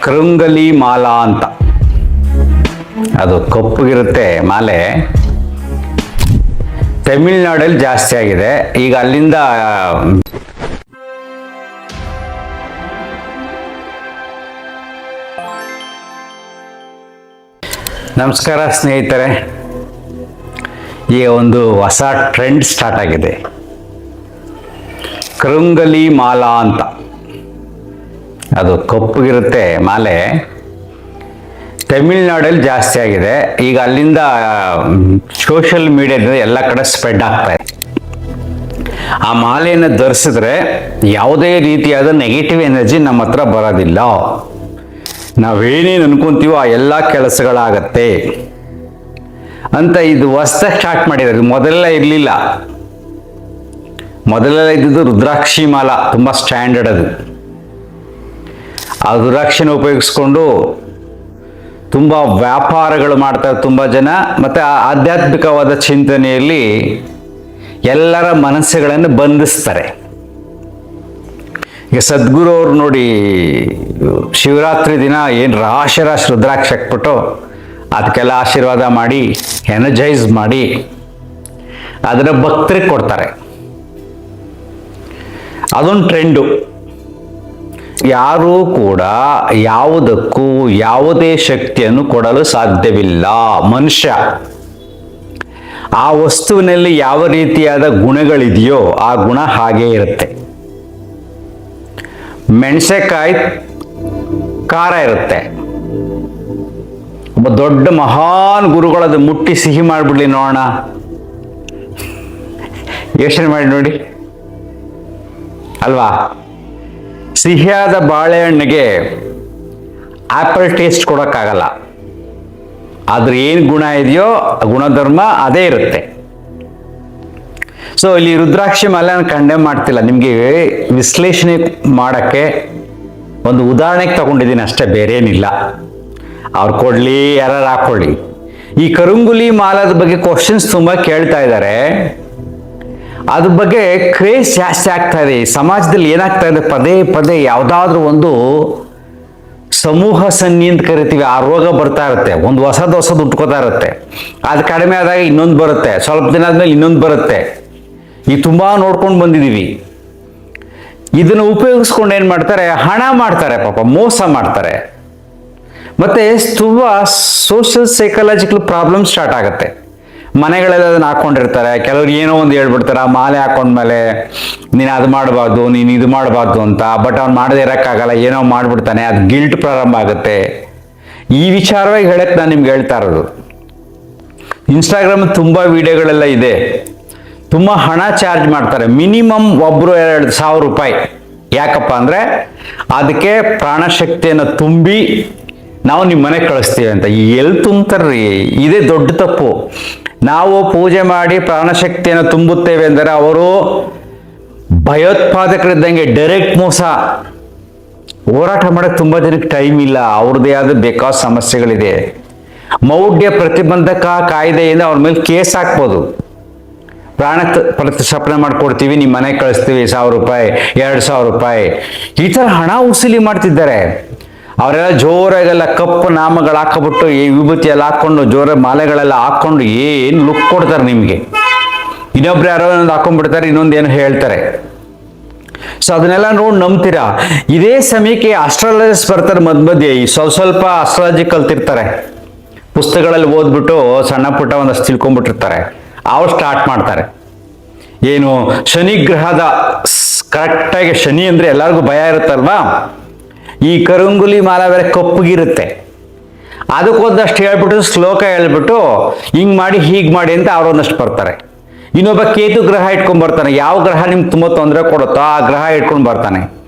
ಕೃಂಗಲಿ ಮಾಲಾ ಅಂತ. ಅದು ಕಪ್ಪಗಿರುತ್ತೆ ಮಾಲೆ. ತಮಿಳ್ನಾಡಲ್ಲಿ ಜಾಸ್ತಿ ಆಗಿದೆ ಈಗ. ಅಲ್ಲಿಂದ ನಮಸ್ಕಾರ ಸ್ನೇಹಿತರೆ. ಈ ಒಂದು ಹೊಸ ಟ್ರೆಂಡ್ ಸ್ಟಾರ್ಟ್ ಆಗಿದೆ, ಕೃಂಗಲಿ ಮಾಲಾ ಅಂತ. ಅದು ಕಪ್ಪಗಿರುತ್ತೆ ಮಾಲೆ. ತಮಿಳ್ನಾಡಲ್ಲಿ ಜಾಸ್ತಿ ಆಗಿದೆ ಈಗ. ಅಲ್ಲಿಂದ ಸೋಷಿಯಲ್ ಮೀಡಿಯಾದಿಂದ ಎಲ್ಲ ಕಡೆ ಸ್ಪ್ರೆಡ್ ಆಗ್ತಾ ಇದೆ. ಆ ಮಾಲೆಯನ್ನು ಧರಿಸಿದ್ರೆ ಯಾವುದೇ ರೀತಿಯಾದ ನೆಗೆಟಿವ್ ಎನರ್ಜಿ ನಮ್ಮ ಹತ್ರ ಬರೋದಿಲ್ಲ. ನಾವೇನೇನು ಅನ್ಕೊಂತೀವೋ ಆ ಎಲ್ಲ ಕೆಲಸಗಳಾಗತ್ತೆ ಅಂತ ಇದು ಹೊಸದಾಗಿ ಸ್ಟಾರ್ಟ್ ಮಾಡಿದ್ದಾರೆ. ಮೊದಲೆಲ್ಲ ಇರಲಿಲ್ಲ. ಮೊದಲೆಲ್ಲ ಇದ್ದಿದ್ದು ರುದ್ರಾಕ್ಷಿ ಮಾಲಾ, ತುಂಬ ಸ್ಟ್ಯಾಂಡರ್ಡ್ ಅದು. ಆ ರುದ್ರಾಕ್ಷಿನ ಉಪಯೋಗಿಸ್ಕೊಂಡು ತುಂಬ ವ್ಯಾಪಾರಗಳು ಮಾಡ್ತಾರೆ ತುಂಬ ಜನ. ಮತ್ತು ಆ ಆಧ್ಯಾತ್ಮಿಕವಾದ ಚಿಂತನೆಯಲ್ಲಿ ಎಲ್ಲರ ಮನಸ್ಸುಗಳನ್ನು ಬಂಧಿಸ್ತಾರೆ. ಈಗ ಸದ್ಗುರು ಅವರು ನೋಡಿ, ಶಿವರಾತ್ರಿ ದಿನ ಏನು ರಾಶಿ ರುದ್ರಾಕ್ಷಿ ಹಾಕ್ಬಿಟ್ಟು ಅದಕ್ಕೆಲ್ಲ ಆಶೀರ್ವಾದ ಮಾಡಿ ಎನರ್ಜೈಸ್ ಮಾಡಿ ಅದರ ಭಕ್ತರಿಗೆ ಕೊಡ್ತಾರೆ. ಅದೊಂದು ಟ್ರೆಂಡು. ಯಾರೂ ಕೂಡ ಯಾವುದಕ್ಕೂ ಯಾವುದೇ ಶಕ್ತಿಯನ್ನು ಕೊಡಲು ಸಾಧ್ಯವಿಲ್ಲ. ಮನುಷ್ಯ ಆ ವಸ್ತುವಿನಲ್ಲಿ ಯಾವ ರೀತಿಯಾದ ಗುಣಗಳಿದೆಯೋ ಆ ಗುಣ ಹಾಗೇ ಇರುತ್ತೆ. ಮೆಣಸೆಕಾಯಿ ಖಾರ ಇರುತ್ತೆ. ಒಬ್ಬ ದೊಡ್ಡ ಮಹಾನ್ ಗುರುಗಳದು ಮುಟ್ಟಿ ಸಿಹಿ ಮಾಡಿಬಿಡ್ಲಿ ನೋಡೋಣ, ಯೋಚನೆ ಮಾಡಿ ನೋಡಿ ಅಲ್ವಾ? ಸಿಹಿಯಾದ ಬಾಳೆಹಣ್ಣಿಗೆ ಆಪಲ್ ಟೇಸ್ಟ್ ಕೊಡೋಕ್ಕಾಗಲ್ಲ. ಅದ್ರ ಏನು ಗುಣ ಇದೆಯೋ ಗುಣಧರ್ಮ ಅದೇ ಇರುತ್ತೆ. ಸೊ ಇಲ್ಲಿ ರುದ್ರಾಕ್ಷಿ ಮಾಲೆ ಕಂಡೆಮ್ ಮಾಡ್ತಿಲ್ಲ, ನಿಮಗೆ ವಿಶ್ಲೇಷಣೆ ಮಾಡೋಕ್ಕೆ ಒಂದು ಉದಾಹರಣೆಗೆ ತಗೊಂಡಿದ್ದೀನಿ ಅಷ್ಟೇ, ಬೇರೇನಿಲ್ಲ. ಅವ್ರು ಕೊಡಲಿ, ಯಾರು ಹಾಕೊಳ್ಳಿ. ಈ ಕರುಂಗುಲಿ ಮಾಲದ ಬಗ್ಗೆ ಕ್ವಶನ್ಸ್ ತುಂಬ ಕೇಳ್ತಾ ಇದ್ದಾರೆ. ಅದ್ರ ಬಗ್ಗೆ ಕ್ರೇಜ್ ಜಾಸ್ತಿ ಆಗ್ತಾ ಇದೆ. ಸಮಾಜದಲ್ಲಿ ಏನಾಗ್ತಾ ಇದೆ, ಪದೇ ಪದೇ ಯಾವುದಾದ್ರೂ ಒಂದು ಸಮೂಹ ಸನ್ನಿ ಅಂತ ಕರಿತೀವಿ, ಆ ರೋಗ ಬರ್ತಾ ಇರುತ್ತೆ. ಒಂದು ಹೊಸದು ಉಟ್ಕೋತಾ ಇರುತ್ತೆ. ಅದು ಕಡಿಮೆ ಆದಾಗ ಇನ್ನೊಂದು ಬರುತ್ತೆ, ಸ್ವಲ್ಪ ದಿನ ಆದ್ಮೇಲೆ ಇನ್ನೊಂದು ಬರುತ್ತೆ. ಈಗ ತುಂಬ ನೋಡ್ಕೊಂಡು ಬಂದಿದ್ದೀವಿ. ಇದನ್ನು ಉಪಯೋಗಿಸ್ಕೊಂಡು ಏನು ಮಾಡ್ತಾರೆ, ಹಣ ಮಾಡ್ತಾರೆ, ಪಾಪ ಮೋಸ ಮಾಡ್ತಾರೆ. ಮತ್ತೆ ತುಂಬ ಸೋಷಿಯಲ್ ಸೈಕಾಲಜಿಕಲ್ ಪ್ರಾಬ್ಲಮ್ ಸ್ಟಾರ್ಟ್ ಆಗುತ್ತೆ. ಮನೆಗಳೆಲ್ಲ ಅದನ್ನು ಹಾಕ್ಕೊಂಡಿರ್ತಾರೆ. ಕೆಲವ್ರು ಏನೋ ಒಂದು ಹೇಳ್ಬಿಡ್ತಾರೆ, ಆ ಮಾಲೆ ಹಾಕೊಂಡ್ಮೇಲೆ ನೀನು ಅದು ಮಾಡಬಾರ್ದು, ನೀನು ಇದು ಮಾಡಬಾರ್ದು ಅಂತ. ಬಟ್ ಅವ್ನು ಮಾಡದೇ ಇರೋಕ್ಕಾಗಲ್ಲ, ಏನೋ ಮಾಡಿಬಿಡ್ತಾನೆ, ಅದು ಗಿಲ್ಟ್ ಪ್ರಾರಂಭ ಆಗುತ್ತೆ. ಈ ವಿಚಾರವಾಗಿ ಹೇಳಕ್ಕೆ ನಾನು ನಿಮ್ಗೆ ಹೇಳ್ತಾ ಇರೋದು. ಇನ್ಸ್ಟಾಗ್ರಾಮ್ ತುಂಬ ವಿಡಿಯೋಗಳೆಲ್ಲ ಇದೆ. ತುಂಬ ಹಣ ಚಾರ್ಜ್ ಮಾಡ್ತಾರೆ. ಮಿನಿಮಮ್ ಒಬ್ಬರು 2,000 ರೂಪಾಯಿ. ಯಾಕಪ್ಪ ಅಂದರೆ ಅದಕ್ಕೆ ಪ್ರಾಣಶಕ್ತಿಯನ್ನು ತುಂಬಿ ನಾವು ನಿಮ್ಮ ಮನೆಗೆ ಕಳಿಸ್ತೀವಿ ಅಂತ. ಎಲ್ಲಿ ತುಂಬ್ತಾರ್ರಿ? ಇದೇ ದೊಡ್ಡ ತಪ್ಪು. ನಾವು ಪೂಜೆ ಮಾಡಿ ಪ್ರಾಣಶಕ್ತಿಯನ್ನು ತುಂಬುತ್ತೇವೆ ಅಂದರೆ ಅವರು ಭಯೋತ್ಪಾದಕರಿದ್ದಂಗೆ ಡೈರೆಕ್ಟ್ ಮೋಸ. ಹೋರಾಟ ಮಾಡೋಕ್ಕೆ ತುಂಬ ಜನಕ್ಕೆ ಟೈಮ್ ಇಲ್ಲ, ಅವ್ರದ್ದೇ ಆದ ಬೇಕಾದ ಸಮಸ್ಯೆಗಳಿದೆ. ಮೌಢ್ಯ ಪ್ರತಿಬಂಧಕ ಕಾಯ್ದೆಯಿಂದ ಅವ್ರ ಮೇಲೆ ಕೇಸ್ ಹಾಕ್ಬೋದು. ಪ್ರಾಣ ಪ್ರತಿಷ್ಠಾಪನೆ ಮಾಡಿಕೊಡ್ತೀವಿ, ನಿಮ್ಮ ಮನೆಗೆ ಕಳಿಸ್ತೀವಿ, 1,000 ರೂಪಾಯಿ, 2,000 ರೂಪಾಯಿ, ಈ ಥರ ಹಣ ವಸೂಲಿ ಮಾಡ್ತಿದ್ದಾರೆ. ಅವರೆಲ್ಲ ಜೋರಾಗೆಲ್ಲ ಕಪ್ಪು ನಾಮಗಳು ಹಾಕೊಬಿಟ್ಟು, ಈ ವಿಭೂತಿ ಎಲ್ಲ ಹಾಕ್ಕೊಂಡು, ಜೋರ ಮಾಲೆಗಳೆಲ್ಲ ಹಾಕ್ಕೊಂಡು ಏನು ಲುಕ್ ಕೊಡ್ತಾರೆ ನಿಮಗೆ. ಇನ್ನೊಬ್ರು ಯಾರೋ ಒಂದು ಹಾಕೊಂಡ್ಬಿಡ್ತಾರೆ, ಇನ್ನೊಂದು ಏನು ಹೇಳ್ತಾರೆ. ಸೊ ಅದನ್ನೆಲ್ಲ ನೋಡಿ ನಂಬ್ತೀರಾ. ಇದೇ ಸಮಯಕ್ಕೆ ಆಸ್ಟ್ರಾಲಜರ್ಸ್ ಬರ್ತಾರೆ ಮಧ್ಯೆ. ಸ್ವಲ್ಪ ಆಸ್ಟ್ರಾಲಜಿ ಕಲ್ತಿರ್ತಾರೆ, ಪುಸ್ತಕಗಳಲ್ಲಿ ಓದ್ಬಿಟ್ಟು ಸಣ್ಣ ಪುಟ್ಟ ಒಂದಷ್ಟು ತಿಳ್ಕೊಂಡ್ಬಿಟ್ಟಿರ್ತಾರೆ. ಅವ್ರು ಸ್ಟಾರ್ಟ್ ಮಾಡ್ತಾರೆ. ಏನು ಶನಿ ಗ್ರಹದ ಕರೆಕ್ಟಾಗಿ, ಶನಿ ಅಂದರೆ ಎಲ್ಲರಿಗೂ ಭಯ ಇರುತ್ತಲ್ವಾ. ಈ ಕರುಂಗುಲಿ ಮಾಲ ಬೇರೆ ಕಪ್ಪಗಿರುತ್ತೆ. ಅದಕ್ಕೊಂದಷ್ಟು ಹೇಳ್ಬಿಟ್ಟು ಶ್ಲೋಕ ಹೇಳ್ಬಿಟ್ಟು ಹಿಂಗೆ ಮಾಡಿ ಹೀಗೆ ಮಾಡಿ ಅಂತ ಅವರೊಂದಷ್ಟು ಬರ್ತಾರೆ. ಇನ್ನೊಬ್ಬ ಕೇತು ಗ್ರಹ ಇಟ್ಕೊಂಡು ಬರ್ತಾನೆ. ಯಾವ ಗ್ರಹ ನಿಮ್ಗೆ ತುಂಬ ತೊಂದರೆ ಕೊಡುತ್ತೋ ಆ ಗ್ರಹ ಇಟ್ಕೊಂಡು ಬರ್ತಾನೆ.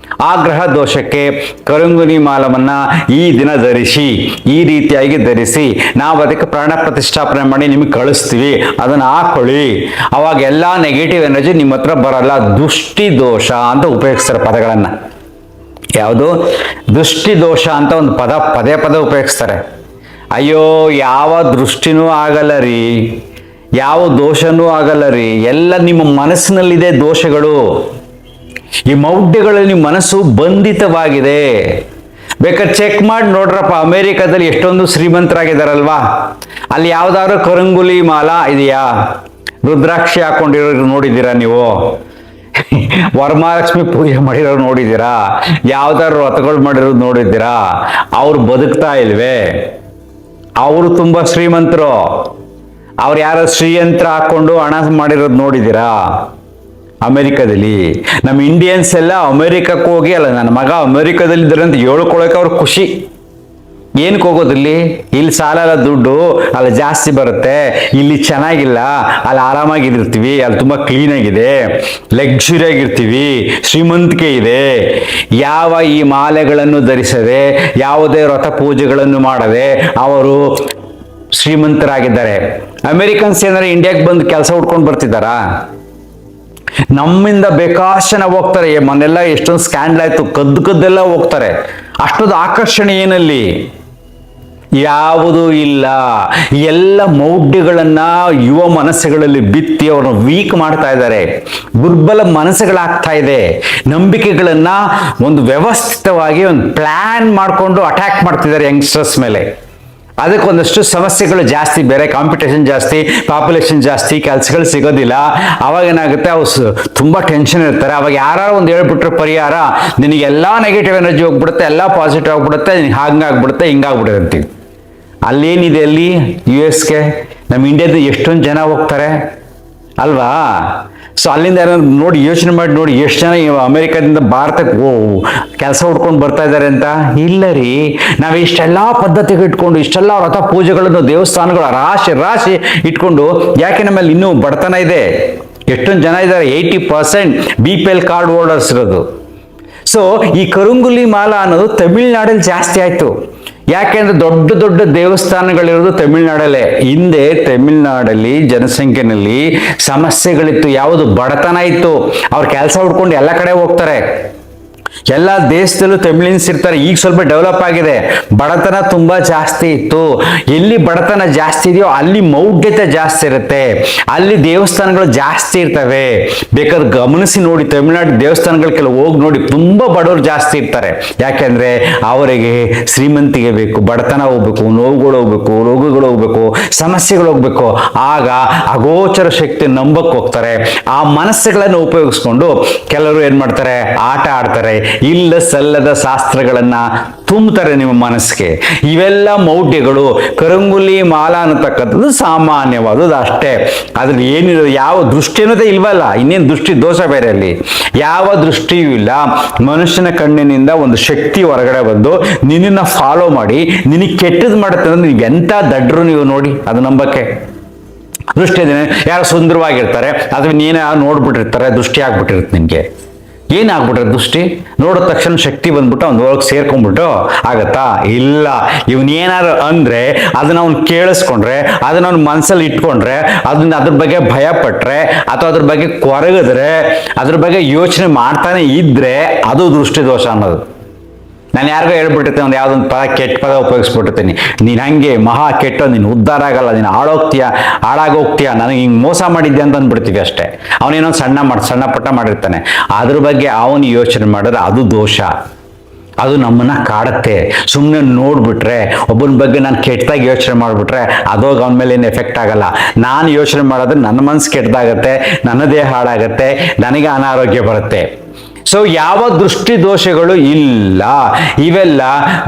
ಆ ಗ್ರಹ ದೋಷಕ್ಕೆ ಕರುಂಗುಲಿ ಮಾಲವನ್ನು ಈ ದಿನ ಧರಿಸಿ, ಈ ರೀತಿಯಾಗಿ ಧರಿಸಿ ನಾವು ಅದಕ್ಕೆ ಪ್ರಾಣ ಪ್ರತಿಷ್ಠಾಪನೆ ಮಾಡಿ ನಿಮಗೆ ಕಳಿಸ್ತೀವಿ, ಅದನ್ನು ಹಾಕೊಳ್ಳಿ. ಅವಾಗ ಎಲ್ಲ ನೆಗೆಟಿವ್ ಎನರ್ಜಿ ನಿಮ್ಮ ಹತ್ರ ಬರಲ್ಲ. ದೃಷ್ಟಿ ದೋಷ ಅಂತ ಉಪಯೋಗಿಸ್ತಾರೆ ಪದಗಳನ್ನು. ಯಾವುದು? ದೃಷ್ಟಿ ದೋಷ ಅಂತ ಒಂದು ಪದ ಪದೇ ಉಪಯೋಗಿಸ್ತಾರೆ. ಅಯ್ಯೋ, ಯಾವ ದೃಷ್ಟಿನೂ ಆಗಲ್ಲ ರೀ, ಯಾವ ದೋಷನೂ ಆಗಲ್ಲ ರೀ. ಎಲ್ಲ ನಿಮ್ಮ ಮನಸ್ಸಿನಲ್ಲಿದೆ ದೋಷಗಳು. ಈ ಮೌಢ್ಯಗಳಲ್ಲಿ ನಿಮ್ಮ ಮನಸ್ಸು ಬಂಧಿತವಾಗಿದೆ. ಬೇಕಾದ್ರೆ ಚೆಕ್ ಮಾಡಿ ನೋಡ್ರಪ್ಪ, ಅಮೆರಿಕದಲ್ಲಿ ಎಷ್ಟೊಂದು ಶ್ರೀಮಂತರಾಗಿದ್ದಾರಲ್ವಾ, ಅಲ್ಲಿ ಯಾವ್ದಾದ್ರು ಕರಂಗುಲಿ ಮಾಲ ಇದೆಯಾ? ರುದ್ರಾಕ್ಷಿ ಹಾಕೊಂಡಿರೋರು ನೋಡಿದ್ದೀರಾ ನೀವು? ವರಮಹಾಲಕ್ಷ್ಮಿ ಪೂಜೆ ಮಾಡಿರೋರು ನೋಡಿದ್ದೀರಾ? ಯಾವ್ದಾದ್ರು ವ್ರತಗಳು ಮಾಡಿರೋದು ನೋಡಿದ್ದೀರಾ? ಅವ್ರು ಬದುಕ್ತಾ ಇಲ್ವೇ? ಅವರು ತುಂಬಾ ಶ್ರೀಮಂತರು. ಅವ್ರು ಯಾರೋ ಶ್ರೀಯಂತ್ರ ಹಾಕೊಂಡು ಹಣ ಮಾಡಿರೋದು ನೋಡಿದ್ದೀರಾ? ಅಮೆರಿಕದಲ್ಲಿ ನಮ್ಮ ಇಂಡಿಯನ್ಸ್ ಎಲ್ಲ ಅಮೆರಿಕಕ್ಕೆ ಹೋಗಿ, ಅಲ್ಲ ನನ್ನ ಮಗ ಅಮೆರಿಕದಲ್ಲಿ ಇದ್ದಾರೆ ಅಂತ ಹೇಳ್ಕೊಳಕ್ಕೆ ಅವ್ರ ಖುಷಿ. ಏನಕ್ಕೆ ಹೋಗೋದಿಲ್ಲಿ? ಇಲ್ಲಿ ಸಾಲ ಎಲ್ಲ ದುಡ್ಡು ಅಲ್ಲಿ ಜಾಸ್ತಿ ಬರುತ್ತೆ, ಇಲ್ಲಿ ಚೆನ್ನಾಗಿಲ್ಲ, ಅಲ್ಲಿ ಆರಾಮಾಗಿರ್ತೀವಿ, ಅಲ್ಲಿ ತುಂಬ ಕ್ಲೀನಾಗಿದೆ, ಲಕ್ಸುರಿ ಆಗಿರ್ತೀವಿ, ಶ್ರೀಮಂತಿಕೆ ಇದೆ. ಯಾವ ಈ ಮಾಲೆಗಳನ್ನು ಧರಿಸದೆ, ಯಾವುದೇ ವ್ರತ ಪೂಜೆಗಳನ್ನು ಮಾಡದೆ ಅವರು ಶ್ರೀಮಂತರಾಗಿದ್ದಾರೆ. ಅಮೆರಿಕನ್ಸ್ ಏನಾದ್ರೆ ಇಂಡಿಯಾಕ್ಕೆ ಬಂದು ಕೆಲಸ ಹುಡ್ಕೊಂಡು ಬರ್ತಿದ್ದಾರಾ? ನಮ್ಮಿಂದ ಬೇಕಾಶನ ಹೋಗ್ತಾರೆ. ಮೊನ್ನೆಲ್ಲ ಎಷ್ಟೊಂದು ಸ್ಕ್ಯಾಂಡಲ್ ಆಯ್ತು, ಕದ್ದೆಲ್ಲ ಹೋಗ್ತಾರೆ. ಅಷ್ಟೊಂದು ಆಕರ್ಷಣೆ ಏನಲ್ಲಿ? ಯಾವುದೂ ಇಲ್ಲ. ಎಲ್ಲ ಮೌಢ್ಯಗಳನ್ನ ಯುವ ಮನಸ್ಸುಗಳಲ್ಲಿ ಬಿತ್ತಿ ಅವ್ರನ್ನ ವೀಕ್ ಮಾಡ್ತಾ ಇದ್ದಾರೆ. ದುರ್ಬಲ ಮನಸ್ಸುಗಳಾಗ್ತಾ ಇದೆ. ನಂಬಿಕೆಗಳನ್ನ ಒಂದು ವ್ಯವಸ್ಥಿತವಾಗಿ ಒಂದು ಪ್ಲಾನ್ ಮಾಡಿಕೊಂಡು ಅಟ್ಯಾಕ್ ಮಾಡ್ತಿದ್ದಾರೆ ಯಂಗ್ಸ್ಟರ್ಸ್ ಮೇಲೆ. ಅದಕ್ಕೆ ಒಂದಷ್ಟು ಸಮಸ್ಯೆಗಳು ಜಾಸ್ತಿ, ಬೇರೆ ಕಾಂಪಿಟೇಷನ್ ಜಾಸ್ತಿ, ಪಾಪ್ಯುಲೇಷನ್ ಜಾಸ್ತಿ, ಕೆಲಸಗಳು ಸಿಗೋದಿಲ್ಲ. ಅವಾಗ ಏನಾಗುತ್ತೆ, ಅವ್ರು ತುಂಬ ಟೆನ್ಷನ್ ಇರ್ತಾರೆ. ಅವಾಗ ಯಾರು ಒಂದು ಹೇಳ್ಬಿಟ್ರೆ ಪರಿಹಾರ, ನಿನಗೆಲ್ಲ ನೆಗೆಟಿವ್ ಎನರ್ಜಿ ಹೋಗ್ಬಿಡುತ್ತೆ, ಎಲ್ಲ ಪಾಸಿಟಿವ್ ಆಗ್ಬಿಡುತ್ತೆ, ಹಂಗಾಗ್ಬಿಡುತ್ತೆ, ಹಿಂಗಾಗ್ಬಿಡುತ್ತೆ ಅಂತೀವಿ. ಅಲ್ಲೇನಿದೆ ಅಲ್ಲಿ US ಗೆ? ನಮ್ಮ ಇಂಡಿಯಾದ ಎಷ್ಟೊಂದು ಜನ ಹೋಗ್ತಾರೆ ಅಲ್ವಾ? ಸೊ ಅಲ್ಲಿಂದ ಏನಾದ್ರು ನೋಡಿ, ಯೋಚನೆ ಮಾಡಿ ನೋಡಿ, ಎಷ್ಟು ಜನ ಅಮೆರಿಕದಿಂದ ಭಾರತಕ್ಕೆ ಕೆಲಸ ಹುಡ್ಕೊಂಡು ಬರ್ತಾ ಇದ್ದಾರೆ ಅಂತ. ಇಲ್ಲ ರೀ, ನಾವು ಇಷ್ಟೆಲ್ಲ ಪದ್ಧತಿಗಳು ಇಟ್ಕೊಂಡು, ಇಷ್ಟೆಲ್ಲ ವ್ರತ ಪೂಜೆಗಳನ್ನು, ದೇವಸ್ಥಾನಗಳು ರಾಶಿ ಇಟ್ಕೊಂಡು, ಯಾಕೆ ನಮ್ಮಲ್ಲಿ ಇನ್ನೂ ಬಡತನ ಇದೆ? ಎಷ್ಟೊಂದು ಜನ ಇದ್ದಾರೆ, 80% BPL ಕಾರ್ಡ್ ಹೋಲ್ಡರ್ಸ್ ಇರೋದು. ಸೊ ಈ ಕರುಂಗುಲಿ ಮಾಲ ಅನ್ನೋದು ತಮಿಳ್ನಾಡಲ್ಲಿ ಜಾಸ್ತಿ ಆಯ್ತು. ಯಾಕೆಂದ್ರೆ ದೊಡ್ಡ ದೊಡ್ಡ ದೇವಸ್ಥಾನಗಳಿರೋದು ತಮಿಳ್ನಾಡಲ್ಲೇ. ಹಿಂದೆ ತಮಿಳ್ನಾಡಲ್ಲಿ ಜನಸಂಖ್ಯೆನಲ್ಲಿ ಸಮಸ್ಯೆಗಳಿತ್ತು, ಯಾವುದು ಬಡತನ ಇತ್ತು. ಅವ್ರು ಕೆಲಸ ಹುಡ್ಕೊಂಡು ಎಲ್ಲ ಕಡೆ ಹೋಗ್ತಾರೆ. ಎಲ್ಲ ದೇಶದಲ್ಲೂ ತಮಿಳಿನ್ಸ್ ಇರ್ತಾರೆ. ಈಗ ಸ್ವಲ್ಪ ಡೆವಲಪ್ ಆಗಿದೆ. ಬಡತನ ತುಂಬಾ ಜಾಸ್ತಿ ಇತ್ತು. ಎಲ್ಲಿ ಬಡತನ ಜಾಸ್ತಿ ಇದೆಯೋ ಅಲ್ಲಿ ಮೌಢ್ಯತೆ ಜಾಸ್ತಿ ಇರುತ್ತೆ, ಅಲ್ಲಿ ದೇವಸ್ಥಾನಗಳು ಜಾಸ್ತಿ ಇರ್ತವೆ. ಬೇಕಾದ್ರೆ ಗಮನಿಸಿ ನೋಡಿ, ತಮಿಳ್ನಾಡು ದೇವಸ್ಥಾನಗಳ ಹೋಗಿ ನೋಡಿ, ತುಂಬಾ ಬಡವರು ಜಾಸ್ತಿ ಇರ್ತಾರೆ. ಯಾಕೆಂದ್ರೆ ಅವರಿಗೆ ಶ್ರೀಮಂತಿಗೆ ಬೇಕು, ಬಡತನ ಹೋಗ್ಬೇಕು, ನೋವುಗಳು ಹೋಗ್ಬೇಕು, ರೋಗಗಳು ಹೋಗ್ಬೇಕು, ಸಮಸ್ಯೆಗಳು ಹೋಗ್ಬೇಕು. ಆಗ ಅಗೋಚರ ಶಕ್ತಿ ನಂಬಕ್ ಹೋಗ್ತಾರೆ. ಆ ಮನಸ್ಸುಗಳನ್ನು ಉಪಯೋಗಿಸ್ಕೊಂಡು ಕೆಲವರು ಏನ್ ಮಾಡ್ತಾರೆ, ಆಟ ಆಡ್ತಾರೆ, ಇಲ್ಲ ಸಲ್ಲದ ಶಾಸ್ತ್ರಗಳನ್ನ ತುಂಬ್ತಾರೆ ನಿಮ್ಮ ಮನಸ್ಸಿಗೆ. ಇವೆಲ್ಲ ಮೌಢ್ಯಗಳು. ಕರಂಗುಲಿ ಮಾಲ ಅನ್ನತಕ್ಕಂಥದ್ದು ಸಾಮಾನ್ಯವಾದದ್ದು ಅಷ್ಟೇ. ಅದ್ರಲ್ಲಿ ಏನಿರೋ ಯಾವ ದೃಷ್ಟಿ ಅನ್ನೋದೇ ಇಲ್ವಲ್ಲ, ಇನ್ನೇನು ದೃಷ್ಟಿ ದೋಷ ಬೇರೆ ಅಲ್ಲಿ ಯಾವ ದೃಷ್ಟಿಯೂ ಇಲ್ಲ. ಮನುಷ್ಯನ ಕಣ್ಣಿನಿಂದ ಒಂದು ಶಕ್ತಿ ಹೊರಗಡೆ ಬಂದು ನಿನ್ನನ್ನು ಫಾಲೋ ಮಾಡಿ ನಿನಗೆ ಕೆಟ್ಟದ್ದು ಮಾಡುತ್ತೆ ಅಂದ್ರೆ ನೀವು ಎಂಥ ದಡ್ರು ನೀವು ನೋಡಿ, ಅದು ನಂಬಕ್ಕೆ. ದೃಷ್ಟಿ ಯಾರು ಸುಂದರವಾಗಿರ್ತಾರೆ, ಅಥವಾ ನೀನೇ ನೋಡ್ಬಿಟ್ಟಿರ್ತಾರೆ, ದೃಷ್ಟಿ ಆಗ್ಬಿಟ್ಟಿರುತ್ತೆ ನಿನ್ಗೆ. ಏನಾಗ್ಬಿಟ್ರೆ ದೃಷ್ಟಿ ನೋಡಿದ ತಕ್ಷಣ ಶಕ್ತಿ ಬಂದ್ಬಿಟ್ಟು ಅವ್ನ ಒಳಗೆ ಸೇರ್ಕೊಂಡ್ಬಿಟ್ಟು ಆಗತ್ತಾ? ಇಲ್ಲ. ಇವನೇನಾರು ಅಂದ್ರೆ ಅದನ್ನ ಅವ್ನು ಕೇಳಿಸ್ಕೊಂಡ್ರೆ, ಅದನ್ನ ಅವ್ನ ಮನಸ್ಸಲ್ಲಿ ಇಟ್ಕೊಂಡ್ರೆ, ಅದ್ರ ಬಗ್ಗೆ ಭಯ ಪಟ್ರೆ, ಅಥವಾ ಅದ್ರ ಬಗ್ಗೆ ಕೊರಗಿದ್ರೆ, ಅದ್ರ ಬಗ್ಗೆ ಯೋಚನೆ ಮಾಡ್ತಾನೆ ಇದ್ರೆ ಅದು ದೃಷ್ಟಿ ದೋಷ ಅನ್ನೋದು. ನಾನು ಯಾರಿಗೋ ಹೇಳ್ಬಿಟ್ಟಿರ್ತೀನಿ, ಒಂದು ಯಾವುದೊಂದು ಪದ, ಕೆಟ್ಟ ಪದ ಉಪಯೋಗಿಸ್ಬಿಟ್ಟಿರ್ತೀನಿ. ನೀನು ಹಂಗೆ ಮಹಾ ಕೆಟ್ಟ, ನೀನು ಉದ್ಧಾರ ಆಗಲ್ಲ, ನೀನು ಹಾಳಾಗೋಗ್ತೀಯ, ನನಗೆ ಹಿಂಗೆ ಮೋಸ ಮಾಡಿದ್ದೆ ಅಂತ ಅಂದ್ಬಿಡ್ತೀವಿ ಅಷ್ಟೇ. ಅವನೇನೊಂದು ಸಣ್ಣ ಪುಟ್ಟ ಮಾಡಿರ್ತಾನೆ, ಅದ್ರ ಬಗ್ಗೆ ಅವನು ಯೋಚನೆ ಮಾಡಿದ್ರೆ ಅದು ದೋಷ. ಅದು ನಮ್ಮನ್ನ ಕಾಡುತ್ತೆ. ಸುಮ್ಮನೆ ನೋಡ್ಬಿಟ್ರೆ, ಒಬ್ಬನ ಬಗ್ಗೆ ನಾನು ಕೆಟ್ಟದಾಗಿ ಯೋಚನೆ ಮಾಡಿಬಿಟ್ರೆ ಅದೋಗ ಅವನ ಮೇಲೆ ಏನು ಎಫೆಕ್ಟ್ ಆಗಲ್ಲ. ನಾನು ಯೋಚನೆ ಮಾಡೋದ್ರೆ ನನ್ನ ಮನಸ್ಸು ಕೆಟ್ಟದಾಗತ್ತೆ, ನನ್ನ ದೇಹ ಹಾಳಾಗತ್ತೆ, ನನಗೆ ಅನಾರೋಗ್ಯ ಬರುತ್ತೆ. ಸೊ ಯಾವ ದೃಷ್ಟಿ ದೋಷಗಳು ಇಲ್ಲ. ಇವೆಲ್ಲ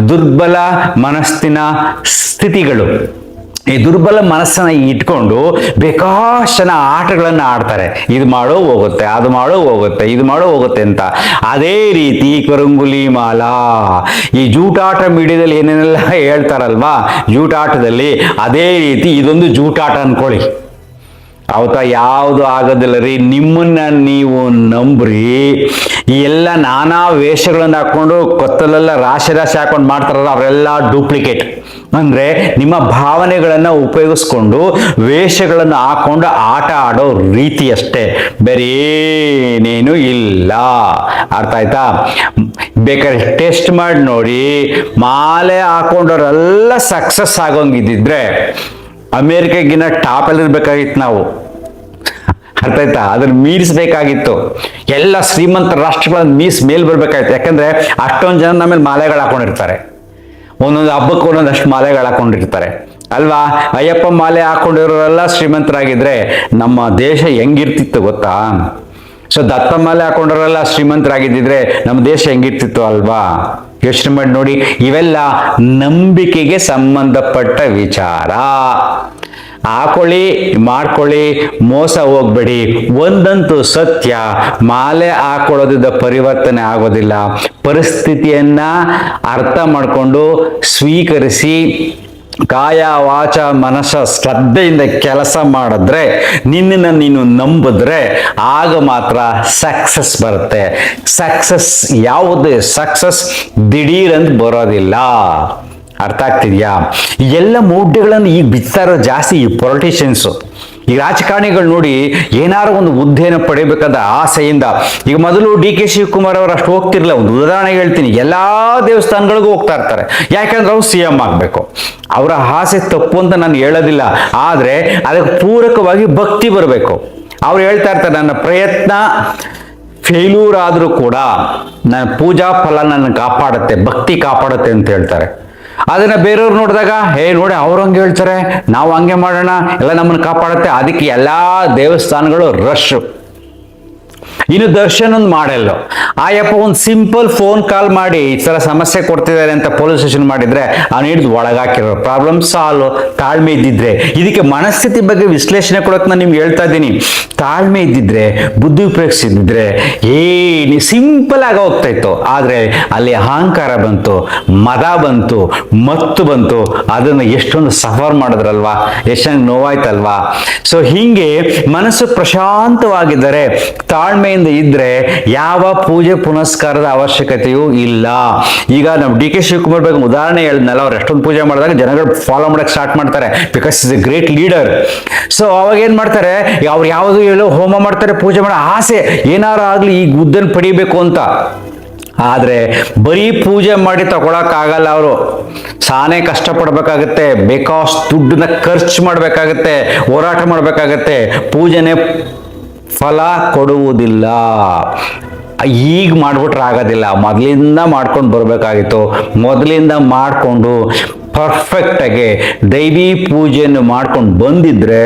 ದುರ್ಬಲ ಮನಸ್ಸಿನ ಸ್ಥಿತಿಗಳು. ಈ ದುರ್ಬಲ ಮನಸ್ಸನ್ನ ಇಟ್ಕೊಂಡು ಬೇಕಾಶನ ಆಟಗಳನ್ನು ಆಡ್ತಾರೆ. ಇದು ಮಾಡೋ ಹೋಗುತ್ತೆ, ಅದು ಮಾಡೋ ಹೋಗುತ್ತೆ, ಇದು ಮಾಡೋ ಹೋಗುತ್ತೆ ಅಂತ. ಅದೇ ರೀತಿ ಕರಂಗುಲಿ ಮಾಲ, ಈ ಜೂಟಾಟ ಮೀಡಿಯಾದಲ್ಲಿ ಏನೇನೆಲ್ಲ ಹೇಳ್ತಾರಲ್ವಾ, ಜೂಟಾಟದಲ್ಲಿ ಅದೇ ರೀತಿ ಇದೊಂದು ಜೂಟಾಟ ಅನ್ಕೊಳ್ಳಿ. ಅವತ್ತ ಯಾವುದು ಆಗೋದಿಲ್ಲ ರೀ. ನಿಮ್ಮನ್ನ ನೀವು ನಂಬ್ರಿ. ಈ ಎಲ್ಲ ನಾನಾ ವೇಷಗಳನ್ನು ಹಾಕೊಂಡು ಕೊತ್ತಲೆಲ್ಲ ರಾಶಿ ಹಾಕೊಂಡು ಮಾಡ್ತಾರಲ್ಲ, ಅವರೆಲ್ಲ ಡೂಪ್ಲಿಕೇಟ್. ಅಂದ್ರೆ ನಿಮ್ಮ ಭಾವನೆಗಳನ್ನ ಉಪಯೋಗಿಸ್ಕೊಂಡು ವೇಷಗಳನ್ನು ಹಾಕೊಂಡು ಆಟ ಆಡೋ ರೀತಿ ಅಷ್ಟೇ, ಬೇರೆ ಏನೇನು ಇಲ್ಲ. ಅರ್ಥ ಆಯ್ತಾ? ಬೇಕಾದ್ರೆ ಟೆಸ್ಟ್ ಮಾಡಿ ನೋಡಿ. ಮಾಲೆ ಹಾಕೊಂಡವರೆಲ್ಲ ಸಕ್ಸಸ್ ಆಗೋಂಗಿದ್ದಿದ್ರೆ ಅಮೇರಿಕಾಗಿನ್ನ ಟಾಪ್ ಅಲ್ಲಿ ಇರ್ಬೇಕಾಗಿತ್ತು ನಾವು. ಅರ್ಥ ಆಯ್ತಾ? ಅದನ್ನ ಮೀರಿಸಬೇಕಾಗಿತ್ತು. ಎಲ್ಲ ಶ್ರೀಮಂತ ರಾಷ್ಟ್ರಗಳನ್ನ ಮೇಲ್ ಬರ್ಬೇಕಾಯ್ತು. ಯಾಕಂದ್ರೆ ಅಷ್ಟೊಂದು ಜನ ನಮ್ಮಲ್ಲಿ ಮಾಲೆಗಳು ಹಾಕೊಂಡಿರ್ತಾರೆ, ಒಂದೊಂದು ಹಬ್ಬಕ್ಕೆ ಒಂದೊಂದಷ್ಟು ಮಾಲೆಗಳು ಹಾಕೊಂಡಿರ್ತಾರೆ ಅಲ್ವಾ? ಅಯ್ಯಪ್ಪ ಮಾಲೆ ಹಾಕೊಂಡಿರೋರೆಲ್ಲ ಶ್ರೀಮಂತರಾಗಿದ್ರೆ ನಮ್ಮ ದೇಶ ಹೆಂಗಿರ್ತಿತ್ತು ಗೊತ್ತಾ? ಸೊ ದತ್ತ ಮಾಲೆ ಹಾಕೊಂಡ್ರೆಲ್ಲ ಶ್ರೀಮಂತರಾಗಿದ್ದಿದ್ರೆ ನಮ್ಮ ದೇಶ ಹೆಂಗಿರ್ತಿತ್ತು ಅಲ್ವಾ? ಯೋಚನೆ ಮಾಡಿ ನೋಡಿ. ಇವೆಲ್ಲ ನಂಬಿಕೆಗೆ ಸಂಬಂಧಪಟ್ಟ ವಿಚಾರ. ಹಾಕೊಳ್ಳಿ, ಮಾಡ್ಕೊಳ್ಳಿ, ಮೋಸ ಹೋಗ್ಬೇಡಿ. ಒಂದಂತೂ ಸತ್ಯ, ಮಾಲೆ ಹಾಕೊಳ್ಳೋದ್ರಿಂದ ಪರಿವರ್ತನೆ ಆಗೋದಿಲ್ಲ. ಪರಿಸ್ಥಿತಿಯನ್ನ ಅರ್ಥ ಮಾಡಿಕೊಂಡು ಸ್ವೀಕರಿಸಿ ಕಾಯ ವಾಚ ಮನಸ್ಸ ಶ್ರದ್ಧೆಯಿಂದ ಕೆಲಸ ಮಾಡಿದ್ರೆ, ನಿನ್ನನ್ನು ನೀನು ನಂಬಿದ್ರೆ ಆಗ ಮಾತ್ರ ಸಕ್ಸಸ್ ಬರುತ್ತೆ. ಸಕ್ಸಸ್ ಯಾವುದೇ ಸಕ್ಸಸ್ ದಿಢೀರಂತ ಬರೋದಿಲ್ಲ. ಅರ್ಥ ಆಗ್ತಿದ್ಯಾ? ಎಲ್ಲ ಮೌಢ್ಯಗಳನ್ನು ಈಗ ಬಿತ್ತಾ ಇರೋದು ಜಾಸ್ತಿ ಈ ಪೊಲಿಟಿಷಿಯನ್ಸು, ಈ ರಾಜಕಾರಣಿಗಳು. ನೋಡಿ, ಏನಾರು ಒಂದು ಹುದ್ದೆಯನ್ನು ಪಡಿಬೇಕಾದ ಆಸೆಯಿಂದ, ಈಗ ಮೊದಲು ಡಿ ಕೆ ಶಿವಕುಮಾರ್ ಅವರು ಅಷ್ಟು ಹೋಗ್ತಿರ್ಲಿಲ್ಲ. ಒಂದು ಉದಾಹರಣೆ ಹೇಳ್ತೀನಿ, ಎಲ್ಲಾ ದೇವಸ್ಥಾನಗಳಿಗೂ ಹೋಗ್ತಾ ಇರ್ತಾರೆ. ಯಾಕಂದ್ರೆ ಅವ್ರು CM ಆಗ್ಬೇಕು. ಅವರ ಆಸೆ ತಪ್ಪು ಅಂತ ನಾನು ಹೇಳೋದಿಲ್ಲ, ಆದ್ರೆ ಅದಕ್ಕೆ ಪೂರಕವಾಗಿ ಭಕ್ತಿ ಬರಬೇಕು. ಅವ್ರು ಹೇಳ್ತಾ ಇರ್ತಾರೆ, ನನ್ನ ಪ್ರಯತ್ನ ಫೇಲ್ಯೂರ್ ಆದ್ರೂ ಕೂಡ ನನ್ನ ಪೂಜಾ ಫಲ ನನ್ನ ಕಾಪಾಡುತ್ತೆ, ಭಕ್ತಿ ಕಾಪಾಡುತ್ತೆ ಅಂತ ಹೇಳ್ತಾರೆ. ಅದನ್ನ ಬೇರೆಯವ್ರು ನೋಡಿದಾಗ, ನೋಡಿ ಅವ್ರು ಹಂಗೆ ಹೇಳ್ತಾರೆ, ನಾವು ಹಂಗೆ ಮಾಡೋಣ, ಎಲ್ಲ ನಮ್ಮನ್ನು ಕಾಪಾಡುತ್ತೆ. ಅದಕ್ಕೆ ಎಲ್ಲಾ ದೇವಸ್ಥಾನಗಳು ರಶ್. ಇನ್ನು ದರ್ಶನ್ ಒಂದು ಮಾಡಲ್ಲ. ಆಯಪ್ಪ ಒಂದು ಸಿಂಪಲ್ ಫೋನ್ ಕಾಲ್ ಮಾಡಿ ಈ ತರ ಸಮಸ್ಯೆ ಕೊಡ್ತಿದ್ದಾರೆ ಅಂತ ಪೊಲೀಸ್ ಸ್ಟೇಷನ್ ಮಾಡಿದ್ರೆ ಅವ್ನು ಹಿಡಿದು ಒಳಗಾಕಿರೋ ಪ್ರಾಬ್ಲಮ್ ಸಾಲ್ವ್. ತಾಳ್ಮೆ ಇದ್ದಿದ್ರೆ, ಇದಕ್ಕೆ ಮನಸ್ಥಿತಿ ಬಗ್ಗೆ ವಿಶ್ಲೇಷಣೆ ಕೊಡೋಕೆ ನಾನು ನಿಮ್ಗೆ ಹೇಳ್ತಾ ಇದ್ದೀನಿ. ತಾಳ್ಮೆ ಇದ್ದಿದ್ರೆ, ಬುದ್ಧಿ ಉಪಯೋಗಿಸಿದ್ರೆ ಸಿಂಪಲ್ ಆಗಿ ಹೋಗ್ತಾ ಇತ್ತು. ಆದ್ರೆ ಅಲ್ಲಿ ಅಹಂಕಾರ ಬಂತು, ಮದ ಬಂತು, ಮತ್ತು ಬಂತು. ಅದನ್ನು ಎಷ್ಟೊಂದು ಸಫರ್ ಮಾಡಿದ್ರಲ್ವಾ, ಎಷ್ಟೊಂದು ನೋವಾಯ್ತಲ್ವಾ? ಸೊ ಹಿಂಗೆ ಮನಸ್ಸು ಪ್ರಶಾಂತವಾಗಿದ್ದರೆ, ತಾಳ್ಮೆಯಿಂದ ಇದ್ರೆ ಯಾವ ಪೂಜೆ ಪುನಸ್ಕಾರದ ಅವಶ್ಯಕತೆಯೂ ಇಲ್ಲ. ಈಗ ನಾವು ಡಿ ಕೆ ಶಿವಕುಮಾರ್ ಬಗ್ಗೆ ಉದಾಹರಣೆ ಹೇಳಿದ್ನಲ್ಲ, ಅವ್ರು ಎಷ್ಟೊಂದು ಪೂಜೆ ಮಾಡಿದಾಗ ಜನಗಳು ಫಾಲೋ ಮಾಡಕ್ಕೆ ಸ್ಟಾರ್ಟ್ ಮಾಡ್ತಾರೆ, because is A great leader. So ಅವಾಗ ಏನ್ ಮಾಡ್ತಾರೆ, ಅವ್ರು ಯಾವುದು ಹೇಳೋ ಹೋಮ ಮಾಡ್ತಾರೆ, ಪೂಜೆ ಮಾಡೋ ಆಸೆ ಏನಾರು ಆಗ್ಲಿ ಈ ಗುದ್ದನ್ ಪಡಿಬೇಕು ಅಂತ. ಆದ್ರೆ ಬರೀ ಪೂಜೆ ಮಾಡಿ ತಗೊಳಕ್ ಆಗಲ್ಲ. ಅವರು ಸಾನೇ ಕಷ್ಟಪಡ್ಬೇಕಾಗತ್ತೆ, ಬೇಕಾಸ್ ದುಡ್ಡನ್ನ ಖರ್ಚು ಮಾಡ್ಬೇಕಾಗತ್ತೆ, ಹೋರಾಟ ಮಾಡ್ಬೇಕಾಗತ್ತೆ. ಪೂಜೆನೆ ಫಲ ಕೊಡುವುದಿಲ್ಲ. ಈಗ ಮಾಡ್ಬಿಟ್ರೆ ಆಗೋದಿಲ್ಲ, ಮೊದಲಿಂದ ಮಾಡ್ಕೊಂಡು ಬರ್ಬೇಕಾಗಿತ್ತು. ಮೊದಲಿಂದ ಮಾಡಿಕೊಂಡು ಪರ್ಫೆಕ್ಟ್ ಆಗಿ ದೈವಿ ಪೂಜೆಯನ್ನು ಮಾಡ್ಕೊಂಡು ಬಂದಿದ್ರೆ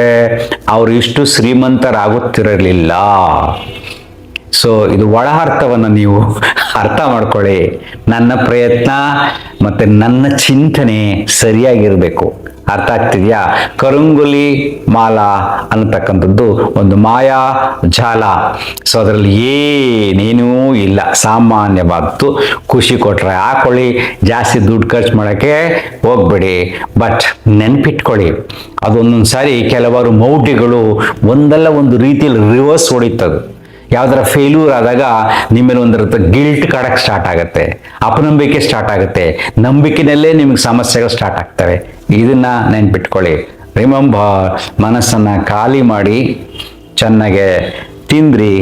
ಅವ್ರು ಇಷ್ಟು ಶ್ರೀಮಂತರಾಗುತ್ತಿರಲಿಲ್ಲ. ಸೊ ಇದು ಒಳ ಅರ್ಥವನ್ನು ನೀವು ಅರ್ಥ ಮಾಡ್ಕೊಳ್ಳಿ. ನನ್ನ ಪ್ರಯತ್ನ ಮತ್ತೆ ನನ್ನ ಚಿಂತನೆ ಸರಿಯಾಗಿರ್ಬೇಕು. ಅರ್ಥ ಆಗ್ತಿದ್ಯಾ? ಕರುಂಗುಲಿ ಮಾಲಾ ಅನ್ನತಕ್ಕಂಥದ್ದು ಒಂದು ಮಾಯಾ ಜಾಲ. ಸೊ ಅದರಲ್ಲಿ ಏನೇನೂ ಇಲ್ಲ, ಸಾಮಾನ್ಯವಾದ್ದು. ಖುಷಿ ಕೊಟ್ರೆ ಹಾಕೊಳ್ಳಿ, ಜಾಸ್ತಿ ದುಡ್ಡು ಖರ್ಚು ಮಾಡೋಕ್ಕೆ ಹೋಗ್ಬೇಡಿ. ಬಟ್ ನೆನ್ಪಿಟ್ಕೊಳ್ಳಿ, ಅದೊಂದೊಂದು ಸಾರಿ ಕೆಲವರು ಮೌಢ್ಯಗಳು ಒಂದಲ್ಲ ಒಂದು ರೀತಿಯಲ್ಲಿ ರಿವರ್ಸ್ ಹೊಡಿತದು. ಯಾವ್ದಾರ ಫೇಲ್ಯೂರ್ ಆದಾಗ ನಿಮ್ಮಲ್ಲಿ ಒಂದರ ಗಿಲ್ಟ್ ಕಾಡಕ್ಕೆ ಸ್ಟಾರ್ಟ್ ಆಗುತ್ತೆ, ಅಪನಂಬಿಕೆ ಸ್ಟಾರ್ಟ್ ಆಗುತ್ತೆ, ನಂಬಿಕೆನಲ್ಲೇ ನಿಮಗೆ ಸಮಸ್ಯೆಗಳು ಸ್ಟಾರ್ಟ್ ಆಗ್ತವೆ. ಇದನ್ನ ನೆನ್ಪಿಟ್ಕೊಳ್ಳಿ. ರಿಮೆಂಬರ್, ಮನಸ್ಸನ್ನ ಖಾಲಿ ಮಾಡಿ, ಚೆನ್ನಾಗೆ ತಿಂದ್ರಿ,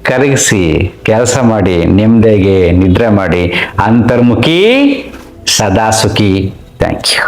ಕರಗಿಸಿ, ಕೆಲಸ ಮಾಡಿ, ನೆಮ್ಮದಿಗೆ ನಿದ್ರೆ ಮಾಡಿ, ಅಂತರ್ಮುಖಿ ಸದಾ ಸುಖಿ. Thank you.